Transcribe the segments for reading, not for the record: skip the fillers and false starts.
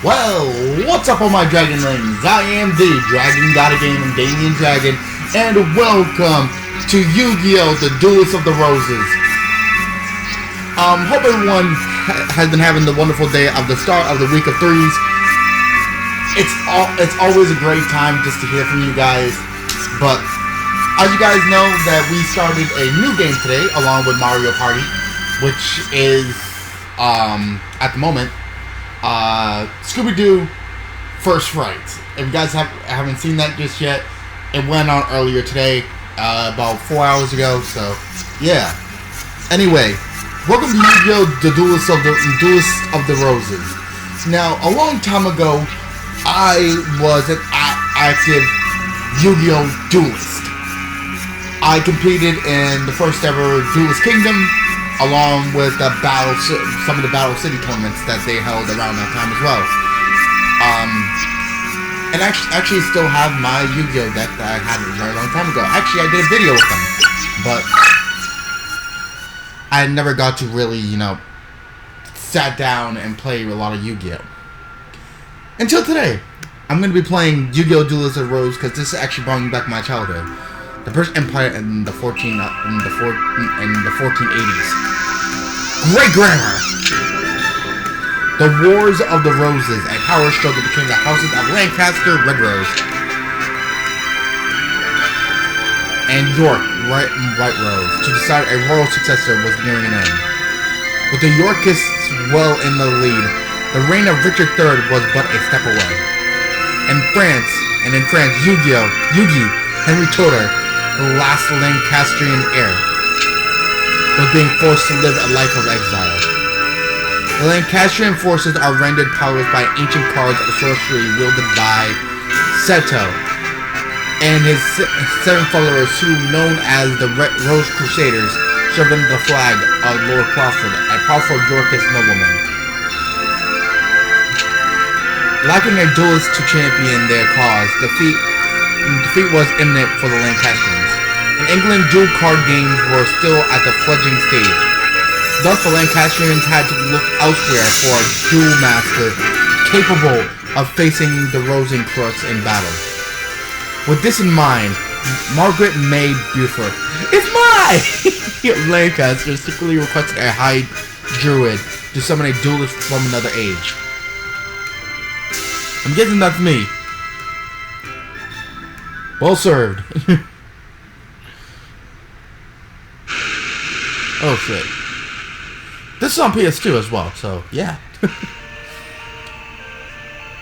Well, what's up all my dragonlings? I am the Dragon God of Game and Damien Dragon, and welcome to Yu-Gi-Oh! The Duelists of the Roses. Hope everyone has been having the wonderful day of the start of the week of threes. It's always a great time just to hear from you guys, but as you guys know that we started a new game today along with Mario Party, which is, at the moment, Scooby-Doo First Fright. If you guys haven't seen that just yet, it went on earlier today, about 4 hours ago, so, yeah. Anyway, welcome to Yu-Gi-Oh! The Duelists of the Roses. Now, a long time ago, I was an active Yu-Gi-Oh! Duelist. I competed in the first ever Duelist Kingdom, along with some of the Battle City tournaments that they held around that time as well. And actually still have my Yu-Gi-Oh! Deck that I had a very long time ago. Actually, I did a video with them, but I never got to really, sat down and play a lot of Yu-Gi-Oh! Until today. I'm going to be playing Yu-Gi-Oh! Duelists of the Rose because this is actually bringing back my childhood. The British Empire in the 1480s. Great grammar! The Wars of the Roses, a power struggle between the houses of Lancaster, Red Rose, and York, White Rose, to decide a royal successor was nearing an end. With the Yorkists well in the lead, the reign of Richard III was but a step away. In France, Yugi, Henry Tudor, the last Lancastrian heir, was being forced to live a life of exile. The Lancastrian forces are rendered powerless by ancient cards of sorcery wielded by Seto and his 7 followers, who, known as the Rose Crusaders, served under the flag of Lord Crawford, a powerful Yorkist nobleman. Lacking a duelist to champion their cause, defeat was imminent for the Lancastrians. In England, dual card games were still at the fledgling stage. Thus, the Lancastrians had to look elsewhere for a duel master capable of facing the Rosencrantz in battle. With this in mind, Margaret May Beaufort, it's mine! Lancaster secretly requested a high druid to summon a duelist from another age. I'm guessing that's me. Well served. Oh shit. This is on PS2 as well, so yeah.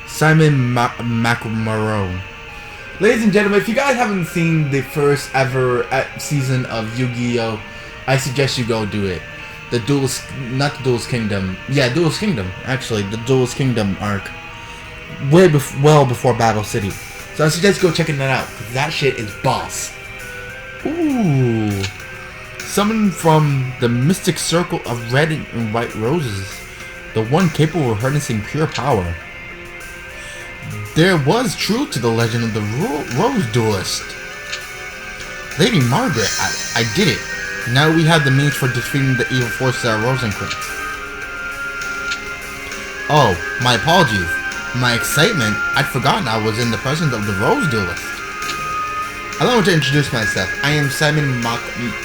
Simon McMarone. Ladies and gentlemen, if you guys haven't seen the first ever season of Yu-Gi-Oh!, I suggest you go do it. The Duelist, not the Duelist Kingdom. Yeah, Duelist Kingdom, actually. The Duelist Kingdom arc. Well before Battle City. So I suggest go checking that out, because that shit is boss. Ooh. Summoned from the mystic circle of red and white roses, the one capable of harnessing pure power. There was truth to the legend of the Rose Duelist. Lady Margaret, I did it. Now we have the means for defeating the evil forces at Rosencrantz. Oh, my apologies. My excitement, I'd forgotten I was in the presence of the Rose Duelist. Allow me to introduce myself. I am Simon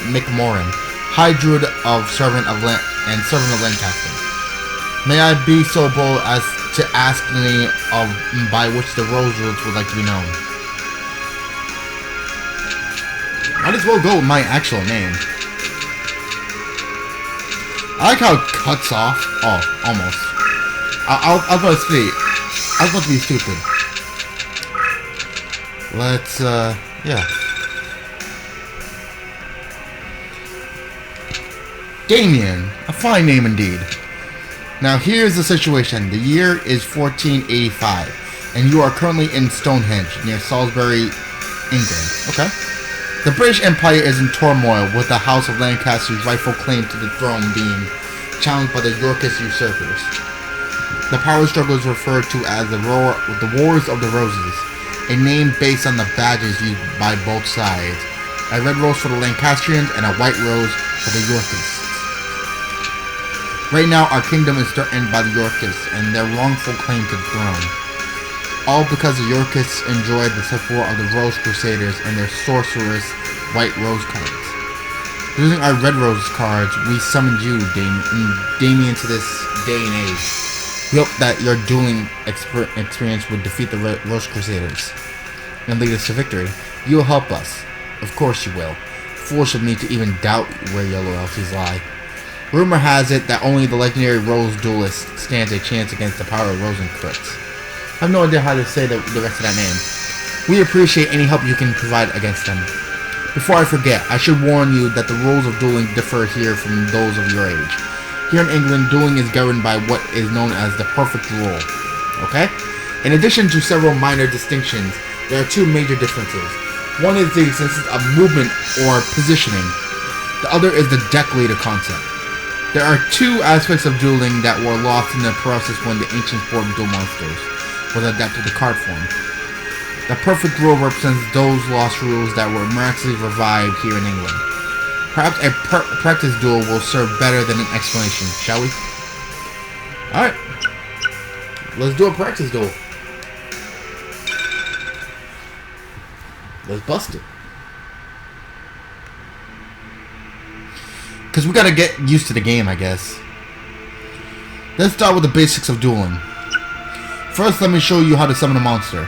McMorrin, High Druid of Servant of Lancaster. May I be so bold as to ask the name by which the Rose Roots would like to be known? Might as well go with my actual name. I like how it cuts off. Oh, almost. I was about to be stupid. Let's, yeah. Damien, a fine name indeed. Now here's the situation. The year is 1485, and you are currently in Stonehenge, near Salisbury, England. Okay. The British Empire is in turmoil, with the House of Lancaster's rightful claim to the throne being challenged by the Yorkist usurpers. The power struggle is referred to as the Wars of the Roses, a name based on the badges used by both sides. A red rose for the Lancastrians and a white rose for the Yorkists. Right now, our kingdom is threatened by the Yorkists and their wrongful claim to the throne. All because the Yorkists enjoyed the support of the Rose Crusaders and their sorcerous White Rose cards. Using our Red Rose cards, we summoned you, Damien, to this day and age. We hope that your dueling experience would defeat the Rose Crusaders and lead us to victory. You will help us. Of course you will. Foolish of me to even doubt where your loyalties lie. Rumor has it that only the legendary Rose Duelist stands a chance against the power of Rosencrux. I have no idea how to say the rest of that name. We appreciate any help you can provide against them. Before I forget, I should warn you that the rules of dueling differ here from those of your age. Here in England, dueling is governed by what is known as the perfect rule. Okay? In addition to several minor distinctions, there are two major differences. One is the existence of movement or positioning. The other is the deck leader concept. There are two aspects of dueling that were lost in the process when the ancients formed duel monsters was adapted to card form. The perfect rule represents those lost rules that were miraculously revived here in England. Perhaps a practice duel will serve better than an explanation, shall we? Alright. Let's do a practice duel. Let's bust it. Because we gotta get used to the game, I guess. Let's start with the basics of dueling. First, let me show you how to summon a monster.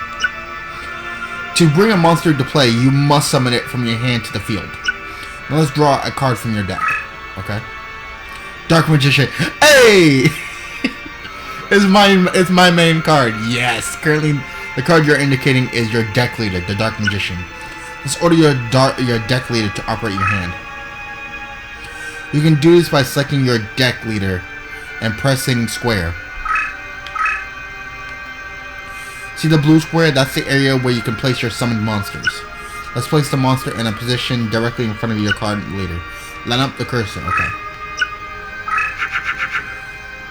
To bring a monster to play, you must summon it from your hand to the field. Now let's draw a card from your deck. Okay? Dark Magician. Hey! It's my main card. Yes! Currently, the card you're indicating is your deck leader, the Dark Magician. Let's order your deck leader to operate your hand. You can do this by selecting your deck leader and pressing square. See the blue square? That's the area where you can place your summoned monsters. Let's place the monster in a position directly in front of your card leader. Line up the cursor. Okay.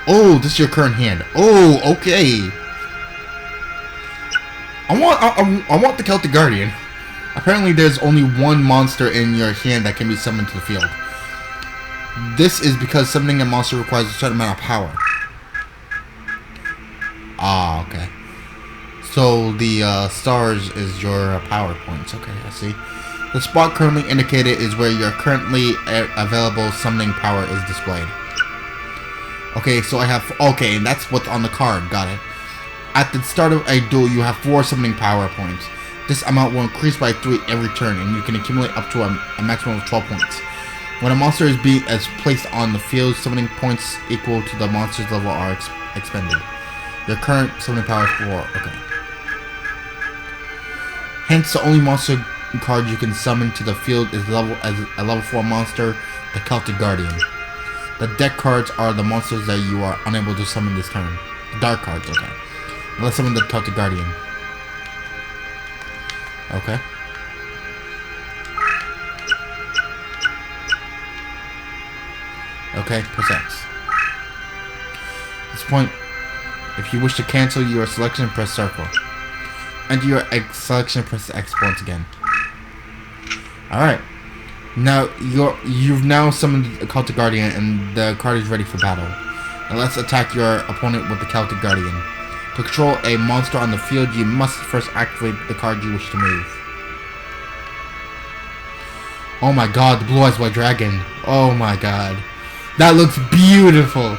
Oh, this is your current hand. Oh, okay. I want the Celtic Guardian. Apparently, there's only one monster in your hand that can be summoned to the field. This is because summoning a monster requires a certain amount of power. Ah, okay. So the stars is your power points. Okay, I see. The spot currently indicated is where your currently available summoning power is displayed. Okay, so I have... Okay, and that's what's on the card. Got it. At the start of a duel, you have 4 summoning power points. This amount will increase by 3 every turn, and you can accumulate up to a maximum of 12 points. When a monster is placed on the field, summoning points equal to the monster's level are expended. Your current summoning power is 4. Okay. Hence, the only monster card you can summon to the field is a level 4 monster, the Celtic Guardian. The deck cards are the monsters that you are unable to summon this turn. The dark cards, okay. Let's summon the Celtic Guardian. Okay. Okay, press X. At this point, if you wish to cancel your selection, press circle. Enter your selection, press X once again. Alright. Now, you've now summoned a Celtic Guardian, and the card is ready for battle. Now let's attack your opponent with the Celtic Guardian. To control a monster on the field, you must first activate the card you wish to move. Oh my god, the Blue Eyes White Dragon. Oh my god. That looks beautiful.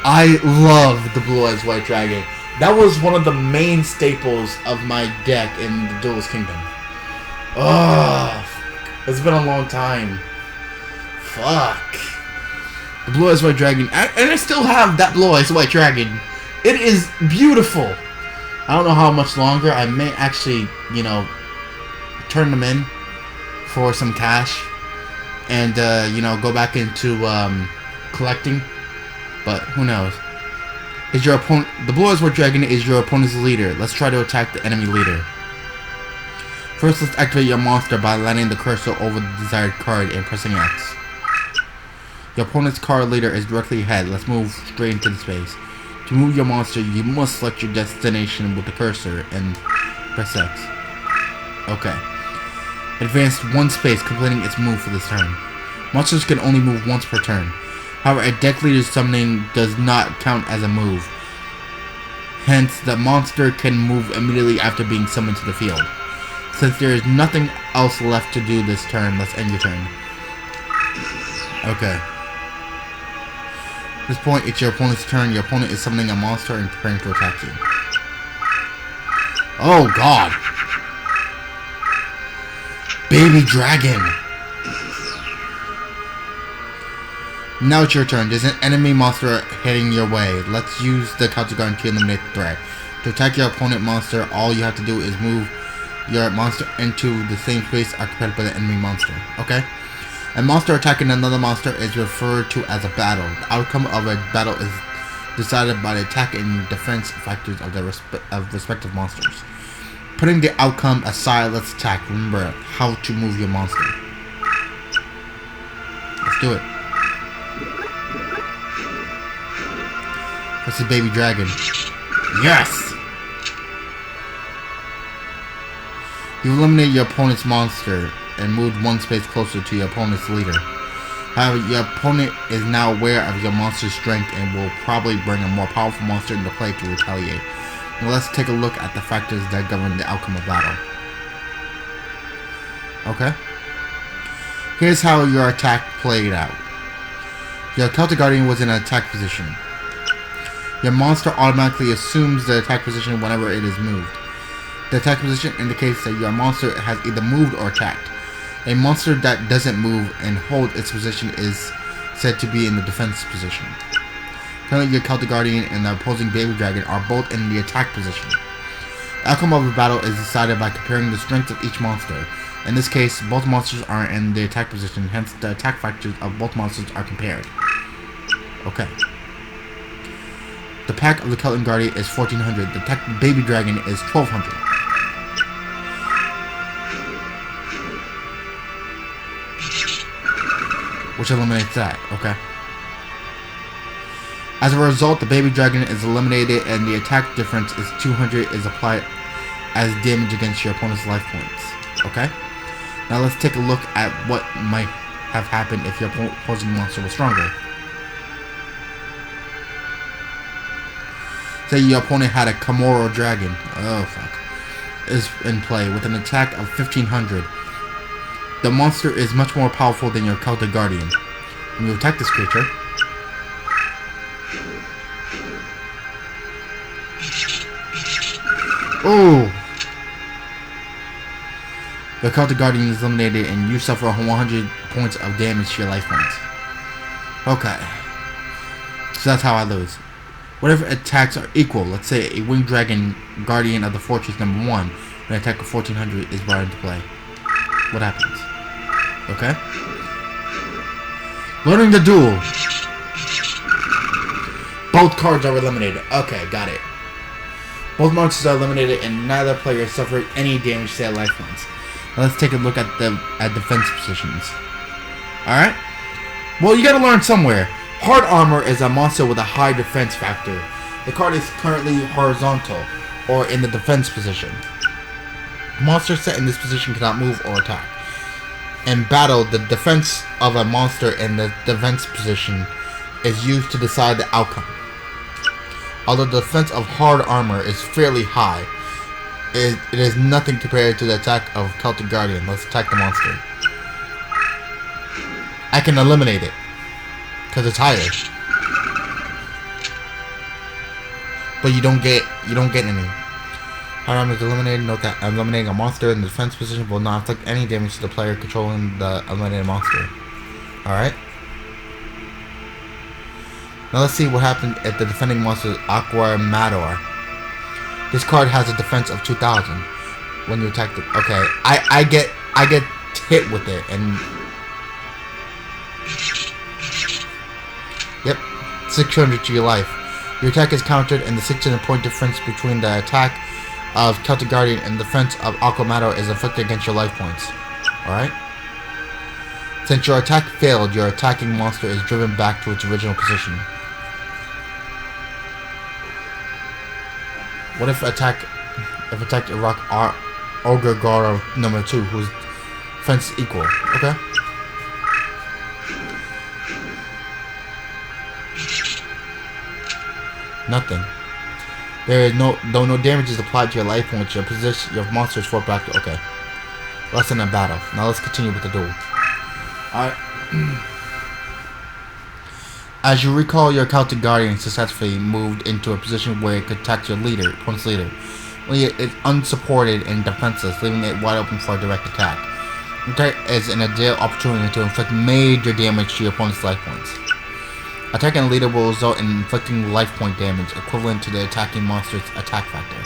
I love the Blue Eyes White Dragon. That was one of the main staples of my deck in the Duelist Kingdom. Ugh. It's been a long time. Fuck. The Blue Eyes White Dragon. And I still have that Blue Eyes White Dragon. It is beautiful. I don't know how much longer. I may actually, you know, turn them in for some cash. And, you know, go back into collecting. But who knows. Is your opponent... The Blue Eyes White Dragon is your opponent's leader. Let's try to attack the enemy leader. First, let's activate your monster by landing the cursor over the desired card and pressing X. Your opponent's card leader is directly ahead. Let's move straight into the space. To move your monster, you must select your destination with the cursor and press X. Okay. Advanced 1 space, completing its move for this turn. Monsters can only move once per turn. However, a deck leader summoning does not count as a move. Hence, the monster can move immediately after being summoned to the field. Since there is nothing else left to do this turn, let's end your turn. Okay. At this point, it's your opponent's turn. Your opponent is summoning a monster and preparing to attack you. Oh, God. Baby Dragon. Now it's your turn. There's an enemy monster heading your way. Let's use the counter guard to eliminate the threat. To attack your opponent monster, all you have to do is move your monster into the same space occupied by the enemy monster. Okay? A monster attacking another monster is referred to as a battle. The outcome of a battle is decided by the attack and defense factors of the respective monsters. Putting the outcome aside, let's attack. Remember how to move your monster. Let's do it. That's a baby dragon. Yes! You eliminate your opponent's monster and moved one space closer to your opponent's leader. However, your opponent is now aware of your monster's strength and will probably bring a more powerful monster into play to retaliate. Now let's take a look at the factors that govern the outcome of battle. Okay. Here's how your attack played out. Your Celtic Guardian was in an attack position. Your monster automatically assumes the attack position whenever it is moved. The attack position indicates that your monster has either moved or attacked. A monster that doesn't move and hold its position is said to be in the defense position. Currently, your Celtic Guardian and the opposing Baby Dragon are both in the attack position. The outcome of the battle is decided by comparing the strength of each monster. In this case, both monsters are in the attack position, hence the attack factors of both monsters are compared. Okay. The pack of the Celtic Guardian is 1400. The attack of the Baby Dragon is 1200. Which eliminates that. Okay. As a result, the Baby Dragon is eliminated and the attack difference is 200 is applied as damage against your opponent's life points. Okay? Now let's take a look at what might have happened if your opposing monster was stronger. Say your opponent had a Komoro Dragon. Oh, fuck. Is in play with an attack of 1500. The monster is much more powerful than your Celtic Guardian. When you attack this creature, oh! The Celtic Guardian is eliminated and you suffer 100 points of damage to your life points. Okay. So that's how I lose. Whatever attacks are equal, let's say a Winged Dragon Guardian of the Fortress #1, when an attack of 1400 is brought into play. What happens? Okay. Learning the duel. Both cards are eliminated. Okay, got it. Both monsters are eliminated and neither player suffered any damage to their life points. Now let's take a look at defense positions. Alright? Well, you gotta learn somewhere. Hard Armor is a monster with a high defense factor. The card is currently horizontal, or in the defense position. Monsters set in this position cannot move or attack. In battle, the defense of a monster in the defense position is used to decide the outcome. Although the defense of Hard Armor is fairly high, it is nothing compared to the attack of Celtic Guardian. Let's attack the monster. I can eliminate it, because it's higher. But you don't get any. Hard Armor is eliminated. Note that eliminating a monster in the defense position will not inflict any damage to the player controlling the eliminated monster. Alright? Now let's see what happens if the defending monster is Aqua Mador. This card has a defense of 2000 when you attack the... Okay, I get hit with it and... Yep, 600 to your life. Your attack is countered and the 600 point difference between the attack of Celtic Guardian and defense of Aqua Mador is inflicted against your life points. Alright? Since your attack failed, your attacking monster is driven back to its original position. What if attacked Iraq Ogre Guard #2, whose defense is equal? Okay. Nothing. There is though no damage is applied to your life points, your monster's fort back to, okay. Lesson in battle. Now let's continue with the duel. Alright. As you recall, your Celtic Guardian successfully moved into a position where it could attack your opponent's leader. Only it is unsupported and defenseless, leaving it wide open for a direct attack. Attack is an ideal opportunity to inflict major damage to your opponent's life points. Attacking a leader will result in inflicting life point damage equivalent to the attacking monster's attack factor.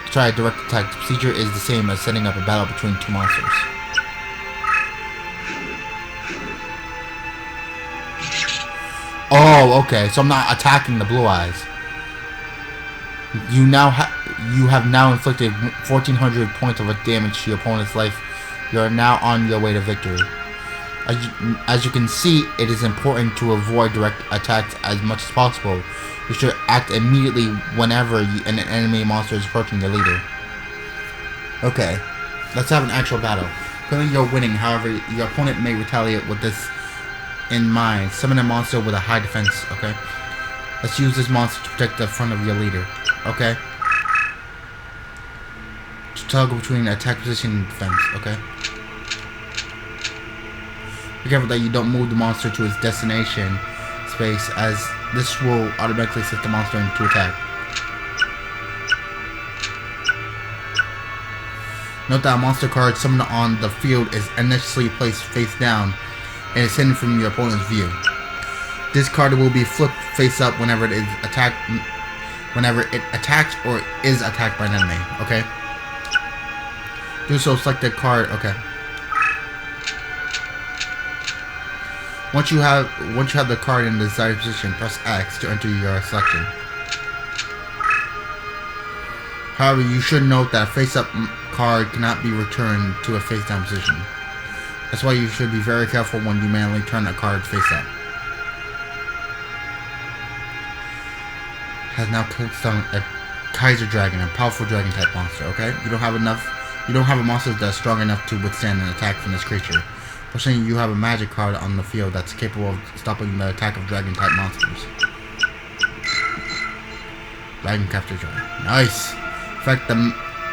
To try a direct attack, the procedure is the same as setting up a battle between two monsters. Oh, okay. So I'm not attacking the blue eyes. You have now inflicted 1,400 points of damage to your opponent's life. You are now on your way to victory. As you can see, it is important to avoid direct attacks as much as possible. You should act immediately whenever an enemy monster is approaching your leader. Okay, let's have an actual battle. Currently you're winning, however, your opponent may retaliate with this in mind. Summon a monster with a high defense, okay? Let's use this monster to protect the front of your leader, okay? To toggle between attack position and defense, okay? Be careful that you don't move the monster to its destination space, as this will automatically set the monster into attack. Note that a monster card summoned on the field is initially placed face down and is hidden from your opponent's view. This card will be flipped face up whenever it attacks or is attacked by an enemy, okay? Do so, select the card, okay. Once you have the card in the desired position, press X to enter your selection. However, you should note that a face-up card cannot be returned to a face-down position. That's why you should be very careful when you manually turn a card face-up. Has now clicked on a Kaiser Dragon, a powerful dragon-type monster. Okay, you don't have a monster that's strong enough to withstand an attack from this creature. Fortunately, you have a magic card on the field that's capable of stopping the attack of dragon-type monsters. Dragon Capture Dragon. Nice! In fact,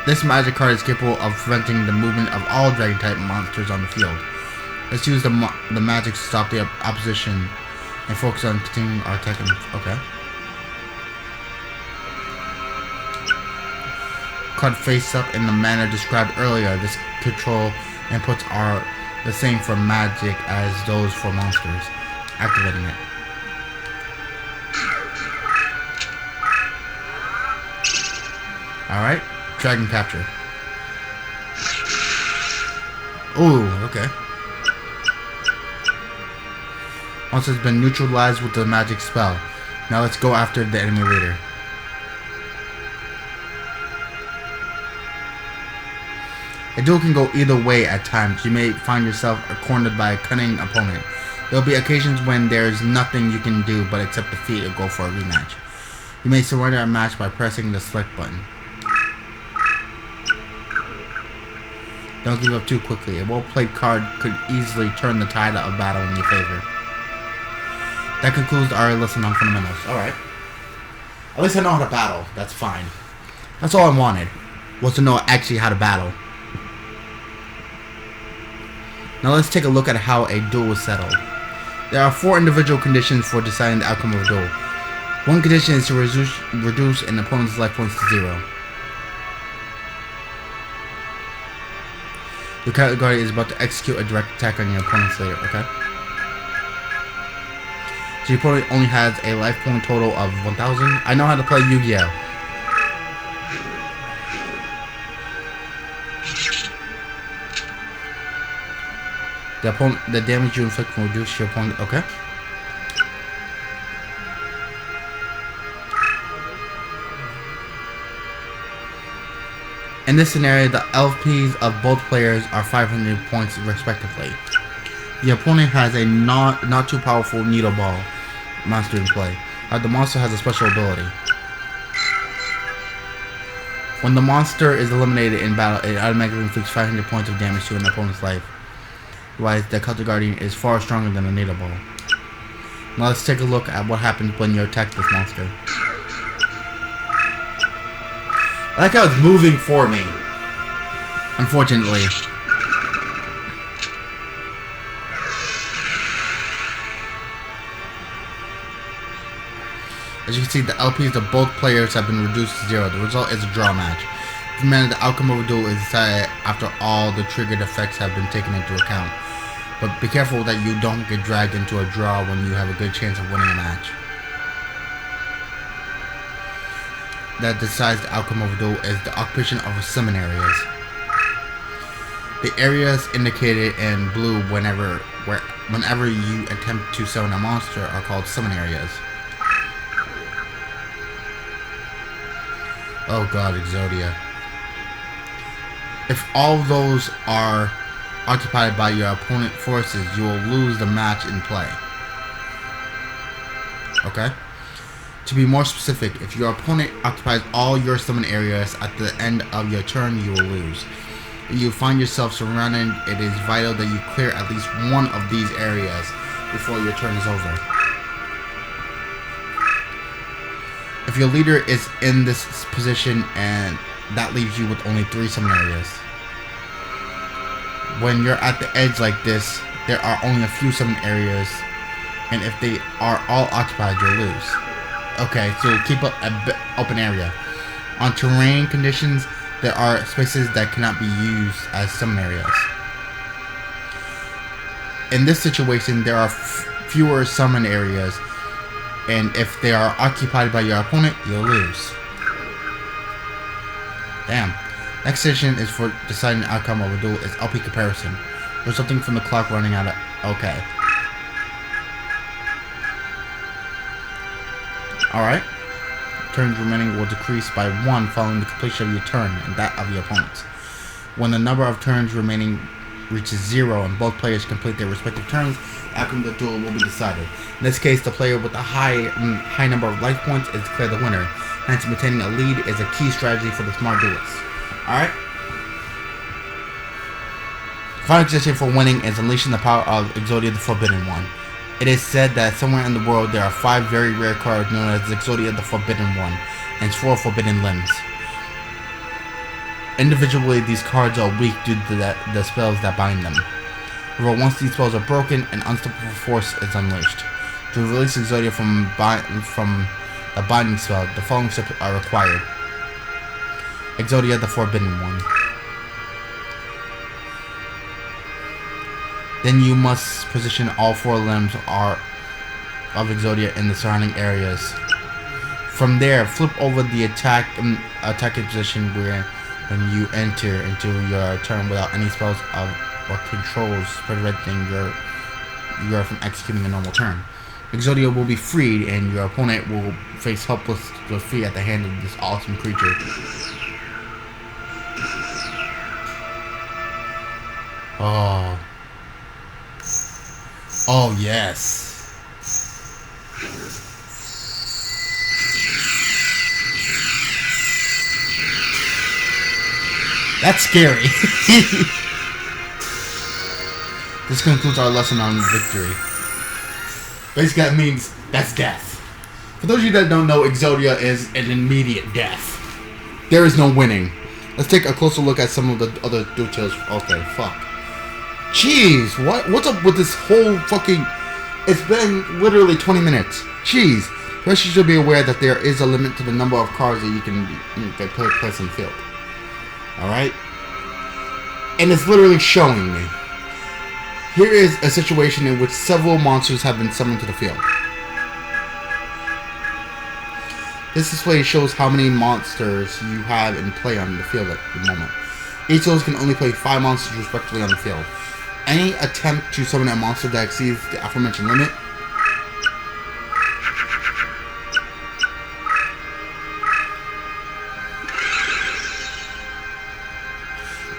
this magic card is capable of preventing the movement of all dragon-type monsters on the field. Let's use the magic to stop the opposition and focus on continuing our attack. Okay. Card face up in the manner described earlier. This control inputs are the same for magic as those for monsters. Activating it. Alright, Dragon Capture. Ooh, okay. Monster has been neutralized with the magic spell. Now let's go after the enemy leader. A duel can go either way at times. You may find yourself cornered by a cunning opponent. There will be occasions when there is nothing you can do but accept defeat or go for a rematch. You may surrender a match by pressing the select button. Don't give up too quickly. A well-played card could easily turn the tide of battle in your favor. That concludes our lesson on fundamentals. Alright. At least I know how to battle. That's fine. That's all I wanted. Was to know actually how to battle. Now let's take a look at how a duel is settled. There are 4 individual conditions for deciding the outcome of a duel. One condition is to reduce an opponent's life points to 0. Your Celtic Guardian is about to execute a direct attack on your opponent's leader, okay? So your opponent only has a life point total of 1,000. I know how to play Yu-Gi-Oh! The damage you inflict will reduce your opponent. Okay. In this scenario, the LPs of both players are 500 points respectively. The opponent has a not too powerful Needle Ball monster in play. The monster has a special ability. When the monster is eliminated in battle, it automatically inflicts 500 points of damage to an opponent's life. Otherwise, the Celtic Guardian is far stronger than a Needle Ball. Now let's take a look at what happens when you attack this monster. I like how it's moving for me. Unfortunately. As you can see, the LPs of both players have been reduced to 0. The result is a draw match. This means the outcome of a duel is decided after all the triggered effects have been taken into account. But be careful that you don't get dragged into a draw when you have a good chance of winning a match. That decides the outcome of a duel is the occupation of summon areas. The areas indicated in blue whenever you attempt to summon a monster are called summon areas. Oh god, Exodia. If all those are occupied by your opponent forces, you will lose the match in play. Okay? To be more specific, if your opponent occupies all your summon areas at the end of your turn, you will lose. If you find yourself surrounded, it is vital that you clear at least one of these areas before your turn is over. If your leader is in this position, and that leaves you with only 3 summon areas. When you're at the edge like this, there are only a few summon areas, and if they are all occupied, you'll lose. Okay, so keep up an open area. On terrain conditions, there are spaces that cannot be used as summon areas. In this situation, there are fewer summon areas, and if they are occupied by your opponent, you'll lose. Damn. Next session is for deciding the outcome of a duel is LP comparison, resulting from the clock running out of... Okay. Alright. Turns remaining will decrease by 1 following the completion of your turn and that of your opponent. When the number of turns remaining reaches 0 and both players complete their respective turns, the outcome of the duel will be decided. In this case, the player with the high number of life points is declared the winner. Hence, maintaining a lead is a key strategy for the smart duelist. Alright? Final position for winning is unleashing the power of Exodia the Forbidden One. It is said that somewhere in the world there are 5 very rare cards known as Exodia the Forbidden One, and 4 forbidden limbs. Individually, these cards are weak due to the spells that bind them. However, once these spells are broken, an unstoppable force is unleashed. To release Exodia from the binding spell, the following steps are required. Exodia the Forbidden One. Then you must position all 4 limbs of Exodia in the surrounding areas. From there, flip over the attacking position when you enter into your turn without any spells or controls preventing you from executing a normal turn. Exodia will be freed, and your opponent will face helpless defeat at the hand of this awesome creature. Oh. Oh, yes. That's scary. This concludes our lesson on victory. Basically, that means that's death. For those of you that don't know, Exodia is an immediate death. There is no winning. Let's take a closer look at some of the other details. Okay, fuck. Jeez, what's up with this whole fucking... It's been literally 20 minutes. Jeez. First, you should be aware that there is a limit to the number of cards that you can place in the field. Alright? And it's literally showing me. Here is a situation in which several monsters have been summoned to the field. This display shows how many monsters you have in play on the field at the moment. Each of those can only play 5 monsters respectively on the field. Any attempt to summon a monster that exceeds the aforementioned limit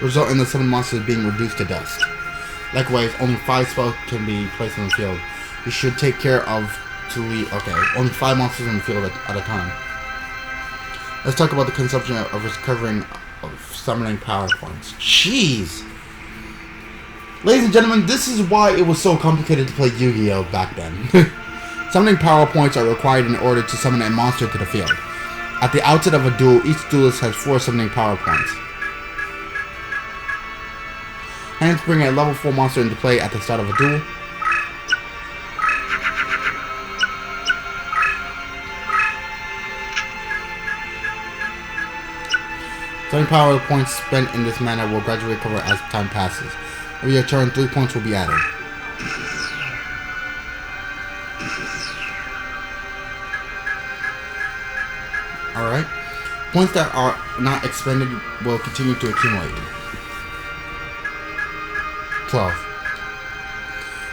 result in the summoned monsters being reduced to dust. Likewise, only 5 spells can be placed on the field. You should take care of to leave. Okay, only 5 monsters on the field at a time. Let's talk about the consumption of recovering of summoning power points. Jeez! Ladies and gentlemen, this is why it was so complicated to play Yu-Gi-Oh! Back then. Summoning power points are required in order to summon a monster to the field. At the outset of a duel, each duelist has 4 summoning power points. Hence, bring a level 4 monster into play at the start of a duel. Summoning power points spent in this manner will gradually recover as time passes. Every your turn, 3 points will be added. Alright. Points that are not expended will continue to accumulate. 12.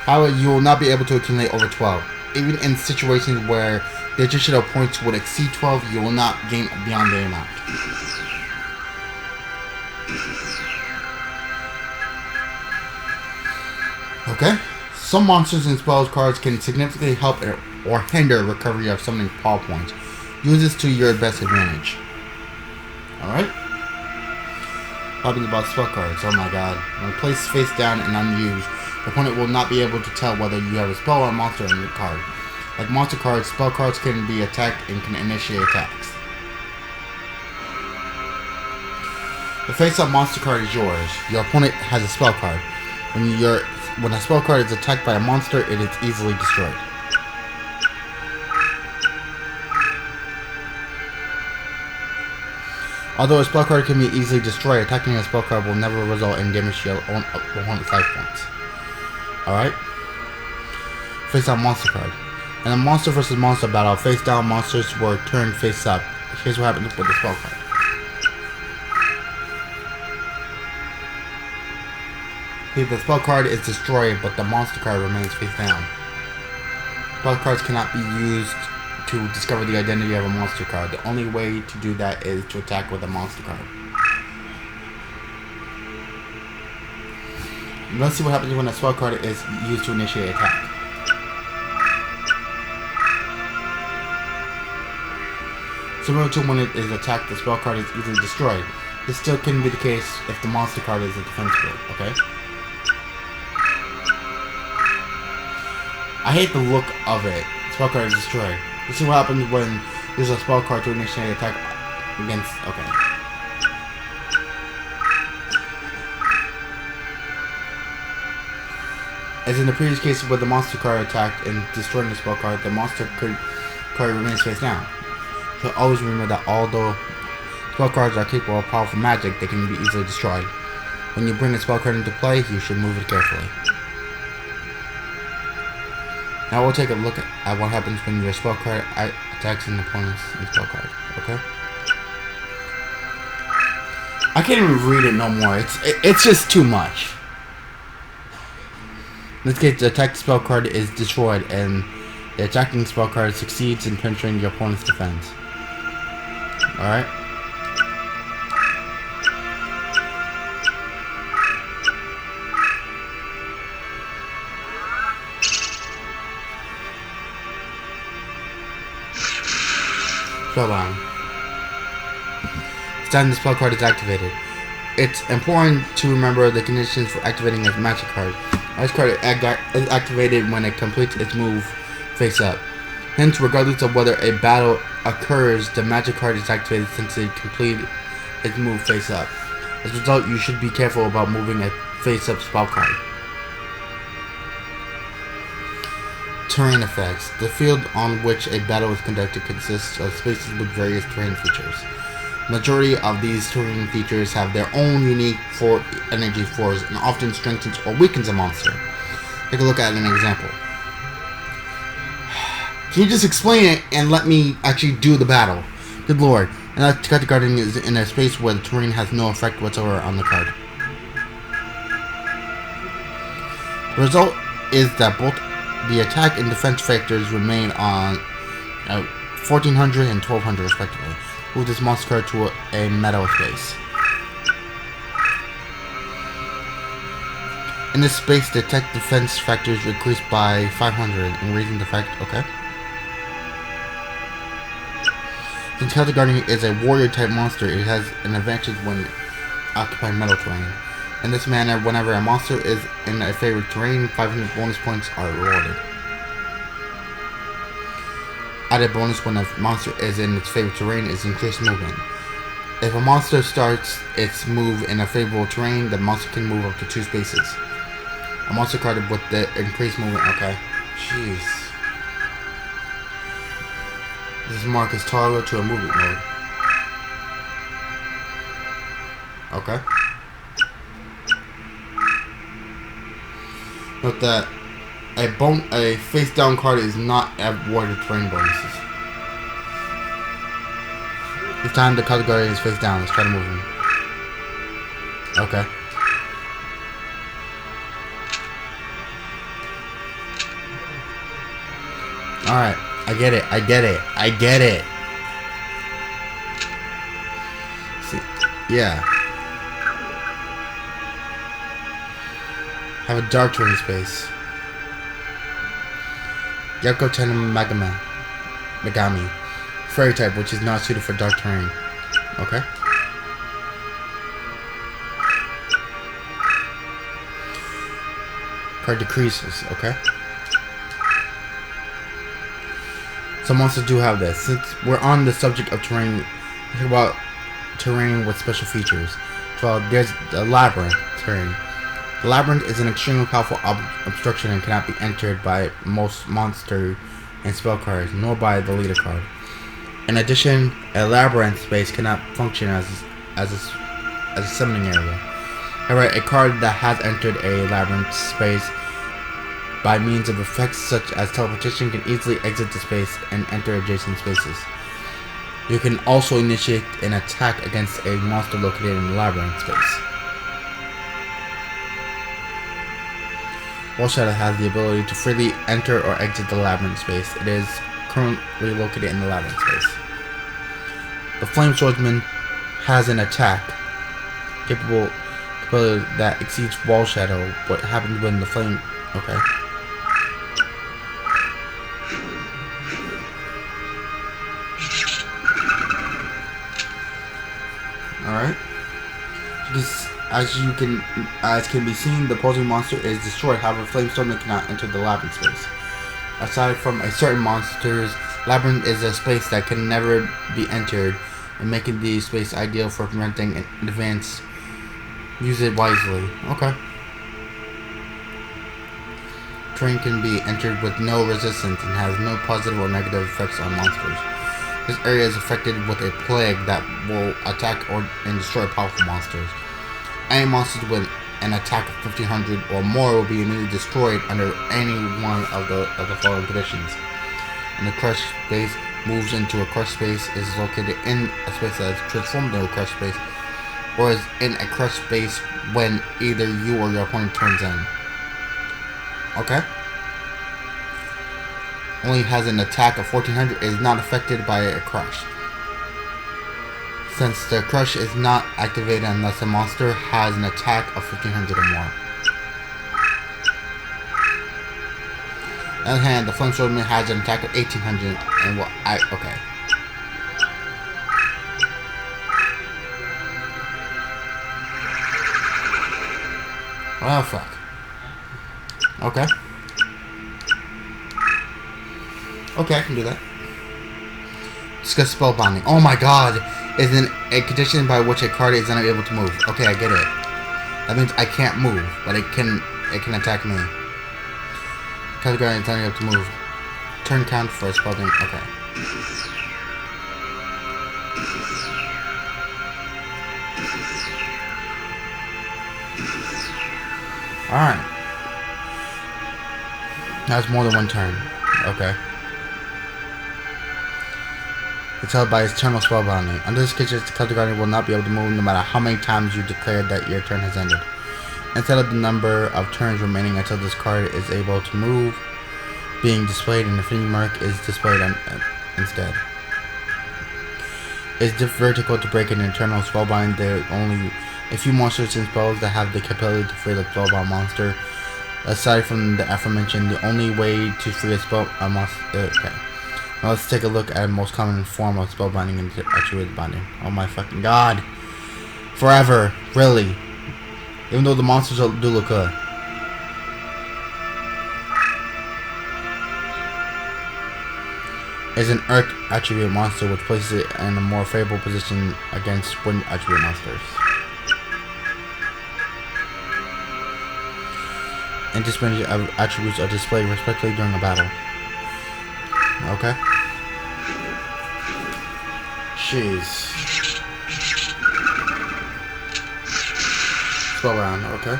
However, you will not be able to accumulate over 12. Even in situations where the additional points would exceed 12, you will not gain beyond the amount. Okay? Some monsters and spells cards can significantly help or hinder recovery of summoning power points. Use this to your best advantage. Alright? Talking about spell cards. Oh my god. When placed face down and unused, the opponent will not be able to tell whether you have a spell or a monster on your card. Like monster cards, spell cards can be attacked and can initiate attacks. The face-up monster card is yours. Your opponent has a spell card. When a spell card is attacked by a monster, it is easily destroyed. Although a spell card can be easily destroyed, attacking a spell card will never result in damage to your own opponent's life points. Alright? Face down monster card. In a monster versus monster battle, face down monsters were turned face up. Here's what happens with the spell card. See, the spell card is destroyed, but the monster card remains face down. Spell cards cannot be used to discover the identity of a monster card. The only way to do that is to attack with a monster card. Let's see what happens when a spell card is used to initiate attack. Similar to when it is attacked, the spell card is easily destroyed. This still can be the case if the monster card is a defense build, okay? I hate the look of it. Spell card is destroyed. Let's see what happens when there's a spell card to initiate attack against... Okay. As in the previous case where the monster card attacked and destroying the spell card, the monster card remains face down. So always remember that although spell cards are capable of powerful magic, they can be easily destroyed. When you bring a spell card into play, you should move it carefully. Now we'll take a look at what happens when your spell card attacks an opponent's spell card, okay? I can't even read it no more. It's just too much. In this case, the attacked spell card is destroyed, and the attacking spell card succeeds in penetrating your opponent's defense. Alright? Spellbound. It's time the spell card is activated. It's important to remember the conditions for activating a magic card. This card is activated when it completes its move face up. Hence, regardless of whether a battle occurs, the magic card is activated since it completed its move face up. As a result, you should be careful about moving a face up spell card. Terrain effects. The field on which a battle is conducted consists of spaces with various terrain features. The majority of these terrain features have their own unique energy force and often strengthens or weakens a monster. Take a look at an example. Can you just explain it and let me actually do the battle? Good lord. And that Cut the Guardian is in a space where the terrain has no effect whatsoever on the card. The result is that both the attack and defense factors remain on 1400 and 1200 respectively. Move this monster card to a meadow space. In this space, the attack defense factors increase by 500 and raising the fact. Okay. Since Cut the Guardian is a warrior type monster, it has an advantage when occupying meadow terrain. In this manner, whenever a monster is in a favored terrain, 500 bonus points are rewarded. Added bonus when a monster is in its favorite terrain is increased movement. If a monster starts its move in a favorable terrain, the monster can move up to 2 spaces. A monster card with the increased movement. Okay. Jeez. This mark is toggle to a movement mode. Okay. Note that a face down card is not awarded terrain bonuses. Each time the color guardian is face down, let's try to move him. Okay. Alright. I get it. I get it. I get it. See. Yeah. Have a dark terrain space. Yoko Tena Megami. Fairy type, which is not suited for dark terrain. Okay. Card decreases. Okay. Some monsters do have this. Since we're on the subject of terrain, think about terrain with special features. Well, there's the labyrinth terrain. The labyrinth is an extremely powerful obstruction and cannot be entered by most monster and spell cards, nor by the leader card. In addition, a labyrinth space cannot function as a summoning area. However, a card that has entered a labyrinth space by means of effects such as teleportation can easily exit the space and enter adjacent spaces. You can also initiate an attack against a monster located in the labyrinth space. Wall Shadow has the ability to freely enter or exit the labyrinth space. It is currently located in the labyrinth space. The Flame Swordsman has an attack capability that exceeds Wall Shadow. What happens when the flame... Okay. Alright. As can be seen, the opposing monster is destroyed. However, Flame Swordsman cannot enter the labyrinth space. Aside from a certain monsters, labyrinth is a space that can never be entered, and making the space ideal for preventing an advance. Use it wisely. Okay. Terrain can be entered with no resistance and has no positive or negative effects on monsters. This area is affected with a plague that will attack and destroy powerful monsters. Any monsters with an attack of 1500 or more will be immediately destroyed under any one of the following conditions. And the crush space moves into a crush space, is located in a space that is transformed into a crush space, or is in a crush space when either you or your opponent turns in. Okay. Only has an attack of 1400, is not affected by a crush. Since the crush is not activated unless a monster has an attack of 1500 or more. On the other hand, the Flame Swordsman has an attack of 1800 and will okay. Oh fuck. Okay. Okay, I can do that. Discuss spellbinding. Oh my god! Is a condition by which a card is unable to move. Okay, I get it. That means I can't move, but it can attack me. Color guardian is unable to move. Turn count for a spellbinding. Okay. Alright. That's more than one turn. Okay. It's held by eternal spellbinding. Under this condition, the color guardian will not be able to move no matter how many times you declare that your turn has ended. Instead of the number of turns remaining until this card is able to move being displayed, an infinity mark is displayed instead. It's difficult to break an internal spellbind. There are only a few monsters and spells that have the capability to free the spellbound monster. Aside from the aforementioned, the only way to free a monster... Okay. Now let's take a look at the most common form of spellbinding and actuated binding. Oh my fucking god. Forever. Really. Even though the monsters do look good. is an Earth attribute monster, which places it in a more favorable position against Wind attribute monsters. And this range of attributes are displayed respectively during a battle. Okay. Jeez. Spellbound, okay.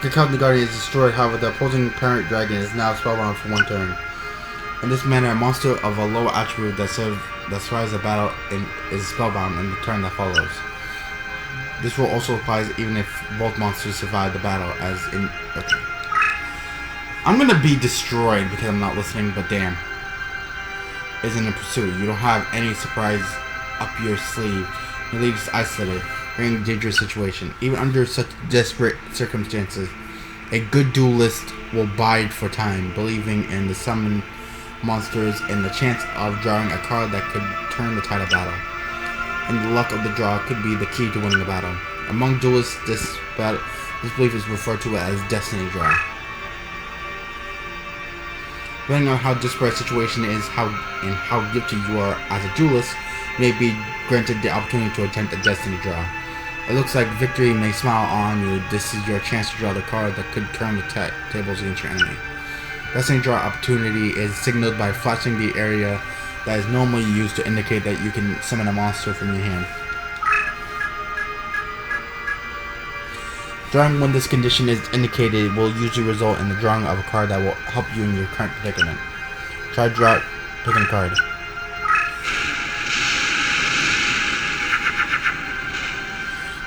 The Captain Guardian is destroyed, however the opposing parent dragon is now spellbound for 1 turn. In this manner, a monster of a lower attribute that survives the battle is spellbound in the turn that follows. This rule also applies even if both monsters survive the battle, as in... Okay. I'm gonna be destroyed because I'm not listening, but damn. Is in a pursuit. You don't have any surprise up your sleeve. Your league is isolated. You're in a dangerous situation. Even under such desperate circumstances, a good duelist will bide for time, believing in the summon monsters and the chance of drawing a card that could turn the tide of battle. And the luck of the draw could be the key to winning the battle. Among duelists, this belief is referred to as destiny draw. Depending on how disparate a situation is and how gifted you are as a duelist, you may be granted the opportunity to attempt a destiny draw. It looks like victory may smile on you. This is your chance to draw the card that could turn the tables against your enemy. Destiny draw opportunity is signaled by flashing the area that is normally used to indicate that you can summon a monster from your hand. Drawing when this condition is indicated will usually result in the drawing of a card that will help you in your current predicament. Try picking a card.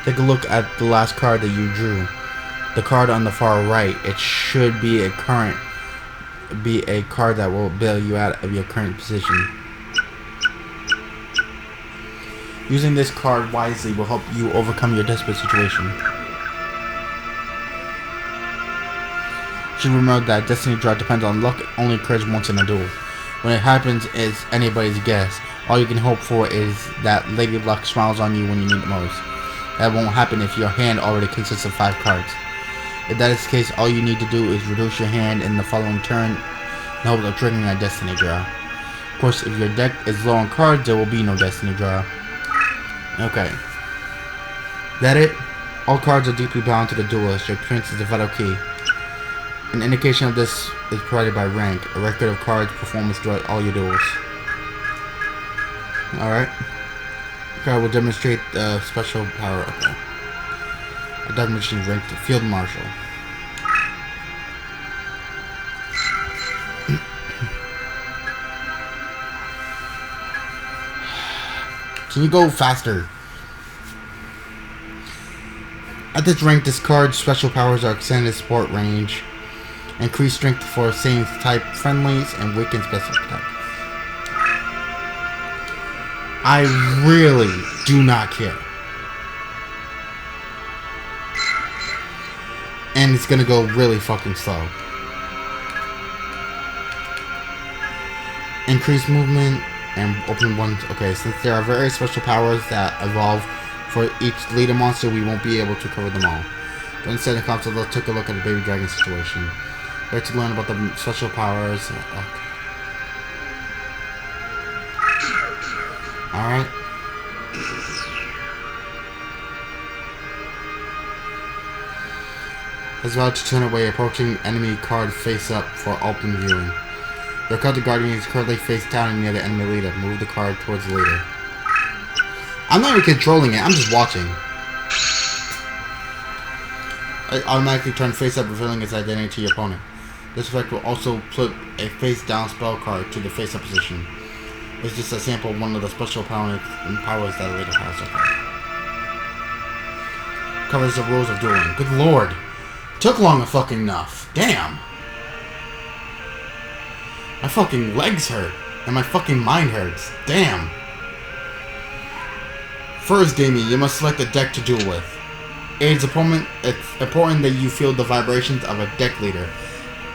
Take a look at the last card that you drew. The card on the far right. It should be a card that will bail you out of your current position. Using this card wisely will help you overcome your desperate situation. You should remember that destiny draw depends on luck. It only occurs once in a duel. When it happens, it's anybody's guess. All you can hope for is that Lady Luck smiles on you when you need it most. That won't happen if your hand already consists of 5 cards. If that is the case, all you need to do is reduce your hand in the following turn in hopes of triggering a destiny draw. Of course, if your deck is low on cards, there will be no destiny draw. Okay. That it? All cards are deeply bound to the duelist. Your experience is the vital key. An indication of this is provided by rank, a record of cards' performance throughout all your duels. Alright. Okay, we'll demonstrate the special power. Okay. A dimension ranked Field Marshal. Can you go faster? At this rank, discard special powers are extended support range, increase strength for same type friendlies, and weaken special type. I really do not care. And it's gonna go really fucking slow. Increase movement and open ones. Okay, since there are various special powers that evolve for each leader monster, we won't be able to cover them all. But instead, of comes, let's take a look at the baby dragon situation. We're to learn about the special powers. Okay. Alright. It's about to turn away, approaching enemy card face up for open viewing. Your Captain Guardian is currently face down near the enemy leader. Move the card towards the leader. I'm not even controlling it, I'm just watching. It automatically turns face up, revealing its identity to your opponent. This effect will also flip a face down spell card to the face up position. It's just a sample of one of the special powers that a leader has. Okay. Covers the rules of dueling. Good lord. Took long fucking enough. Damn. My fucking legs hurt. And my fucking mind hurts. Damn. First gaming, you must select a deck to duel with. Aids opponent, it's important that you feel the vibrations of a deck leader.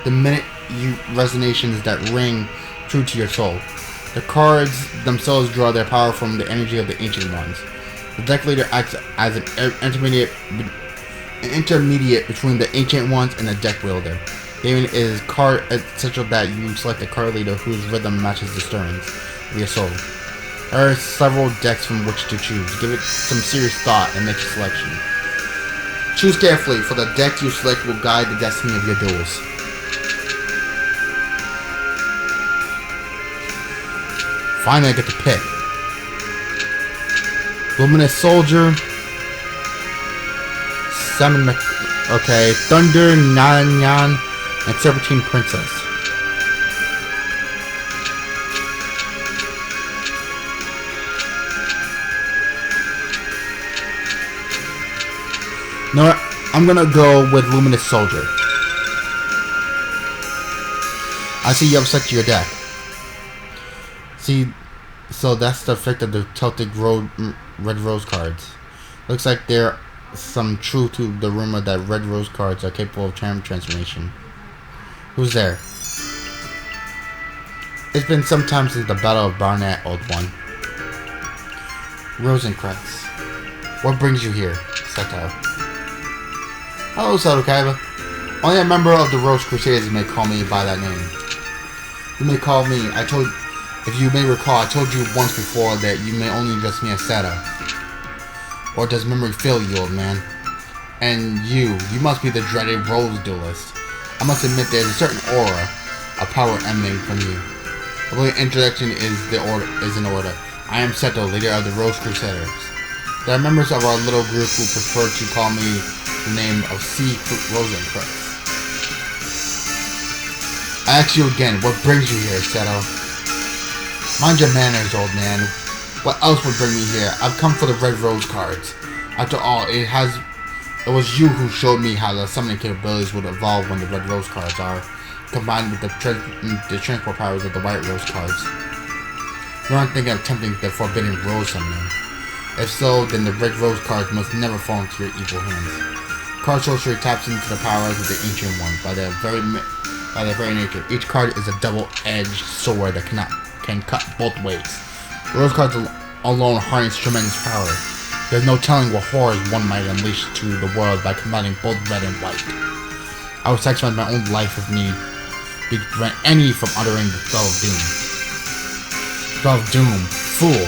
The minute you resonations that ring true to your soul. The cards themselves draw their power from the energy of the ancient ones. The deck leader acts as an intermediate between the ancient ones and the deck wielder. Gaming is card essential that you select a card leader whose rhythm matches the stirrings of your soul. There are several decks from which to choose. Give it some serious thought and make your selection. Choose carefully, for the deck you select will guide the destiny of your duels. Finally, I get to pick. Luminous Soldier. Okay, Thunder, Nyan, and Serpentine Princess. You know what? I'm gonna go with Luminous Soldier. I see you have selected your deck. See, so that's the effect of the Celtic Red Rose cards. Looks like there some truth to the rumor that Red Rose cards are capable of transformation. Who's there? It's been some time since the Battle of Barnet, Old One. Rosencrantz. What brings you here, Seto? Hello, Seto Kaiba. Only a member of the Rose Crusaders may call me by that name. You may call me, if you may recall, I told you once before that you may only address me as Seto. Or does memory fail you, old man? And you must be the dreaded Rose Duelist. I must admit there's a certain aura of power emanating from you. I believe introduction is in order. I am Seto, leader of the Rose Crusaders. There are members of our little group who prefer to call me the name of C. Rosencrantz. I ask you again, what brings you here, Seto? Mind your manners, old man. What else would bring me here? I've come for the Red Rose cards. After all, it was you who showed me how the summoning capabilities would evolve when the Red Rose cards are combined with the transport powers of the White Rose cards. You aren't thinking of attempting the Forbidden Rose summoning. If so, then the Red Rose cards must never fall into your evil hands. Card sorcery taps into the powers of the Ancient One by their very nature. Each card is a double-edged sword that can cut both ways. Rose cards alone harness tremendous power. There's no telling what horrors one might unleash to the world by combining both red and white. I would sacrifice my own life if need be to prevent any from uttering the spell of doom. Spell of doom. Fool.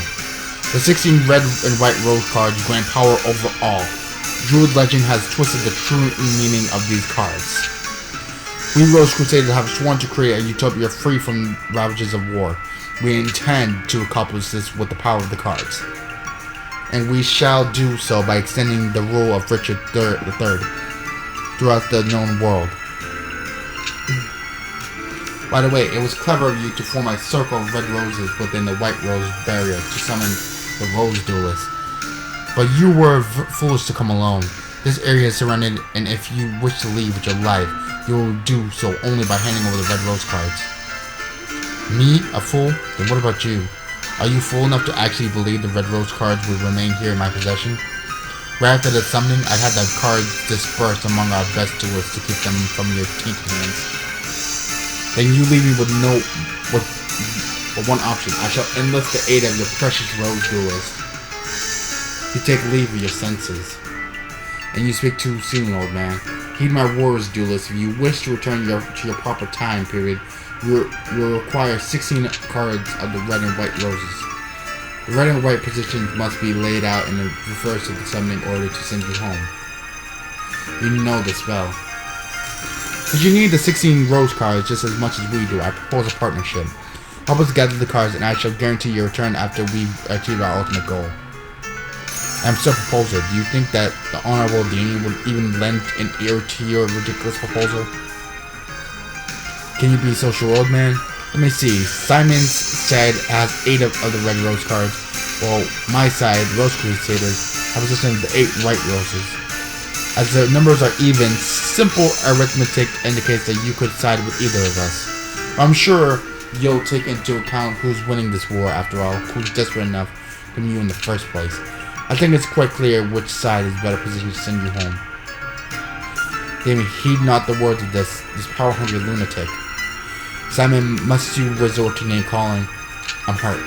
The 16 red and white rose cards grant power over all. Druid legend has twisted the true meaning of these cards. We Rose Crusaders have sworn to create a utopia free from ravages of war. We intend to accomplish this with the power of the cards. And we shall do so by extending the rule of Richard III throughout the known world. By the way, it was clever of you to form a circle of red roses within the white rose barrier to summon the Rose Duelists. But you were foolish to come alone. This area is surrounded, and if you wish to leave with your life, you will do so only by handing over the red rose cards. Me? A fool? Then what about you? Are you fool enough to actually believe the red rose cards will remain here in my possession? Right after the summoning, I'd have the cards dispersed among our best duelists to keep them from your tainted hands. Then you leave me with one option. I shall enlist the aid of your precious Rose Duelist. You take leave of your senses. And you speak too soon, old man. Heed my words, duelist. If you wish to return to your proper time period, you will require 16 cards of the red and white roses. The red and white positions must be laid out in the reverse of the summoning order to send you home. You know the spell. But you need the 16 rose cards just as much as we do. I propose a partnership. Help us gather the cards and I shall guarantee your return after we've achieved our ultimate goal. I'm still a proposer. Do you think that the Honorable Dean would even lend an ear to your ridiculous proposal? Can you be so sure, old man? Let me see. Simon's side has 8 of the red rose cards, while my side, the Rose Crusaders, have a system of the 8 white roses. As the numbers are even, simple arithmetic indicates that you could side with either of us. I'm sure you'll take into account who's winning this war after all, who's desperate enough to meet you in the first place. I think it's quite clear which side is better positioned to send you home. Damien, heed not the words of this power-hungry lunatic. Simon, must you resort to name calling? I'm hurt.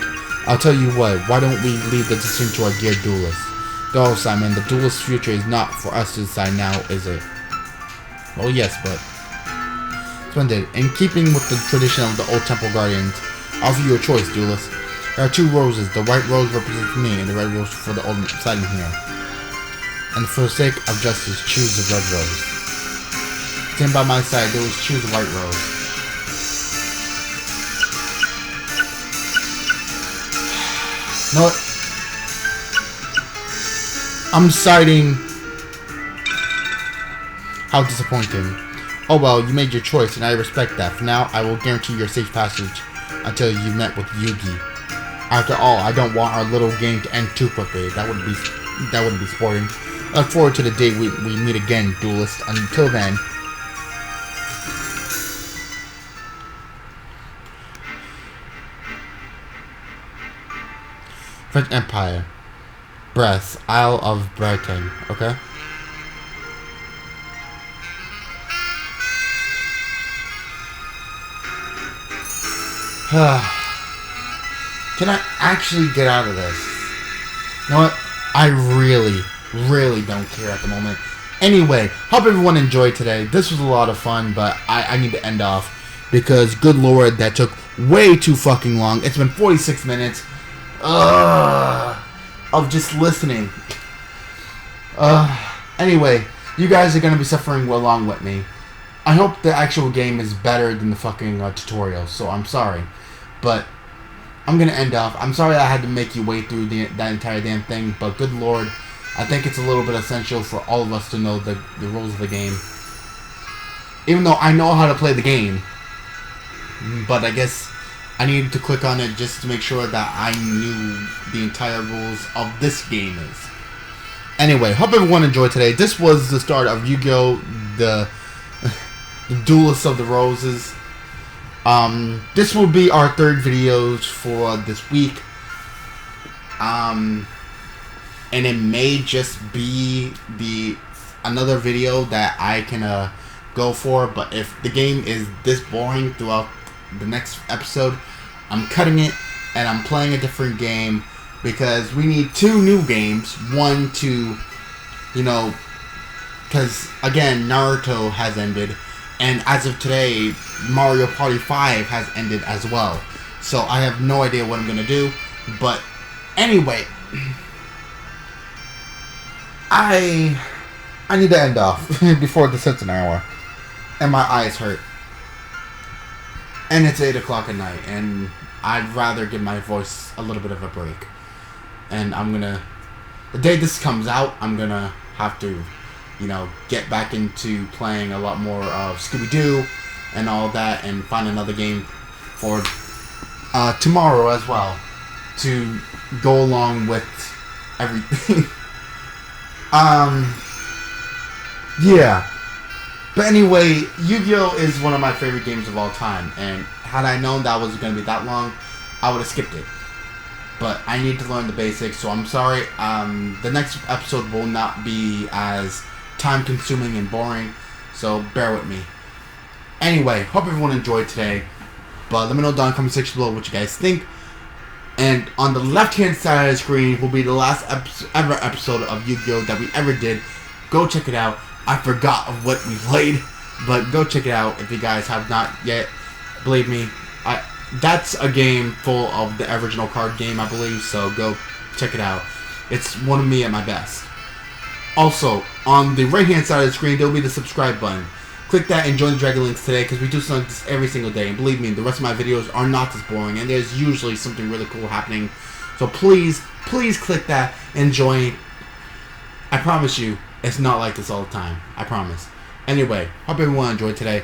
I'll tell you what, why don't we leave the decision to our dear duelist? Go, Simon, the duelist's future is not for us to decide now, is it? Oh yes, but... Splendid. In keeping with the tradition of the old temple guardians, I offer you a choice, duelist. There are two roses. The white rose represents me, and the red rose for the old silent here. And for the sake of justice, choose the red rose. Stand by my side, duelist, choose the white rose. You know what? I'm citing. How disappointing. Oh well, you made your choice, and I respect that. For now, I will guarantee your safe passage until you met with Yugi. After all, I don't want our little game to end too quickly. That wouldn't be sporting. I look forward to the day we meet again, duelist. Until then. French Empire. Brest. Isle of Bretagne. Okay? Can I actually get out of this? You know what? I really don't care at the moment. Anyway, hope everyone enjoyed today. This was a lot of fun, but I need to end off because, good lord, that took way too fucking long. It's been 46 minutes of just listening. Anyway, you guys are going to be suffering along with me. I hope the actual game is better than the fucking tutorial, so I'm sorry. But I'm going to end off. I'm sorry I had to make you wait through that entire damn thing, but good lord, I think it's a little bit essential for all of us to know the rules of the game. Even though I know how to play the game, but I guess I needed to click on it just to make sure that I knew the entire rules of this game is. Anyway, hope everyone enjoyed today. This was the start of Yu-Gi-Oh! The Duelists of the Roses. This will be our third videos for this week. And it may just be another video that I can go for, but if the game is this boring throughout the next episode, I'm cutting it and I'm playing a different game because we need 2 new games. One to, because again, Naruto has ended. And as of today, Mario Party 5 has ended as well. So I have no idea what I'm going to do. But anyway, I need to end off before this hits an hour. And my eyes hurt. And it's 8 o'clock at night. And I'd rather give my voice a little bit of a break. And I'm going to... The day this comes out, I'm going to have to... get back into playing a lot more of Scooby-Doo and all that, and find another game for tomorrow as well to go along with everything. Yeah. But anyway, Yu-Gi-Oh! Is one of my favorite games of all time, and had I known that was going to be that long, I would have skipped it. But I need to learn the basics, so I'm sorry. The next episode will not be as time-consuming and boring, so bear with me. Anyway, hope everyone enjoyed today, but let me know down in the comment section below what you guys think. And on the left-hand side of the screen will be the last ever episode of Yu-Gi-Oh! That we ever did. Go check it out. I forgot of what we played, but go check it out if you guys have not yet. Believe me, that's a game full of the original card game, I believe, so go check it out. It's one of me at my best. Also, on the right-hand side of the screen, there will be the subscribe button. Click that and join the Dragon Links today, because we do something like this every single day. And believe me, the rest of my videos are not as boring, and there's usually something really cool happening. So please click that and join. I promise you, it's not like this all the time. I promise. Anyway, hope everyone enjoyed today.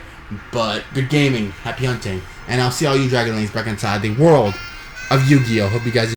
But good gaming, happy hunting, and I'll see all you Dragon Links back inside the world of Yu-Gi-Oh! Hope you guys